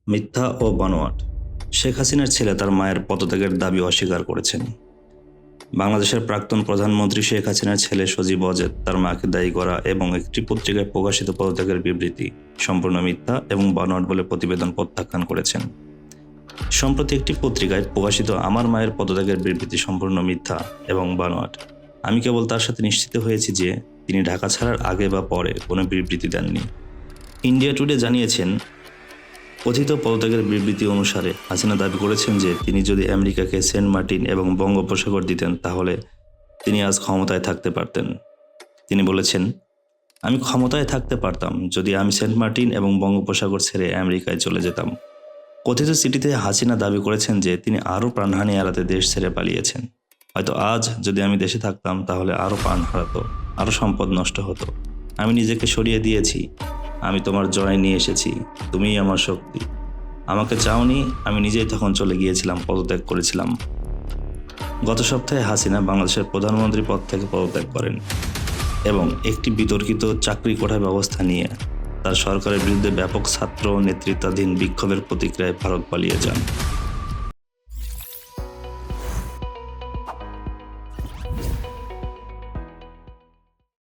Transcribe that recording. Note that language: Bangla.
মিথ্যা ও বানোয়াট। শেখ হাসিনার ছেলে তার মায়ের পদত্যাগের দাবি অস্বীকার করেছেন। বাংলাদেশের প্রাক্তন প্রধানমন্ত্রী শেখ হাসিনার ছেলে সজীব ওয়াজেদ তার মাকে দায়ী করা এবং একটি পত্রিকায় প্রকাশিত পদত্যাগের বিবৃতি সম্পূর্ণ মিথ্যা এবং বানোয়াট বলে প্রতিবেদন প্রত্যাখ্যান করেছেন। সম্প্রতি একটি পত্রিকায় প্রকাশিত আমার মায়ের পদত্যাগের বিবৃতি সম্পূর্ণ মিথ্যা এবং বানোয়াট। আমি কেবল তার সাথে নিশ্চিত হয়েছি যে তিনি ঢাকা ছাড়ার আগে বা পরে কোনো বিবৃতি দেননি। ইন্ডিয়া টুডে জানিয়েছেন, কথিত পদত্যাগের বিবৃতি অনুসারে হাসিনা দাবি করেছেন যে তিনি যদি আমেরিকাকে সেন্ট মার্টিন এবং বঙ্গোপসাগর দিতেন তাহলে তিনি আজ ক্ষমতায় থাকতে পারতেন। তিনি বলেছেন, আমি ক্ষমতায় থাকতে পারতাম যদি আমি সেন্ট মার্টিন এবং বঙ্গোপসাগর ছেড়ে আমেরিকায় চলে যেতাম। কথিত চিঠিতে হাসিনা দাবি করেছেন যে তিনি আরও প্রাণহানি এড়াতে দেশ ছেড়ে পালিয়েছেন। হয়তো আজ যদি আমি দেশে থাকতাম তাহলে আরও প্রাণ হারাতো, আরও সম্পদ নষ্ট হতো। আমি নিজেকে সরিয়ে দিয়েছি। আমি তোমার জয় নিয়ে এসেছি, তুমিই আমার শক্তি। আমাকে চাওনি, আমি নিজেই তখন চলে গিয়েছিলাম, পদত্যাগ করেছিলাম। গত সপ্তাহে হাসিনা বাংলাদেশের প্রধানমন্ত্রী পদ থেকে পদত্যাগ করেন এবং একটি বিতর্কিত চাকরি কোটা ব্যবস্থা নিয়ে তার সরকারের বিরুদ্ধে ব্যাপক ছাত্র নেতৃত্বাধীন বিক্ষোভের প্রতিক্রিয়ায় ভারত পালিয়ে যান।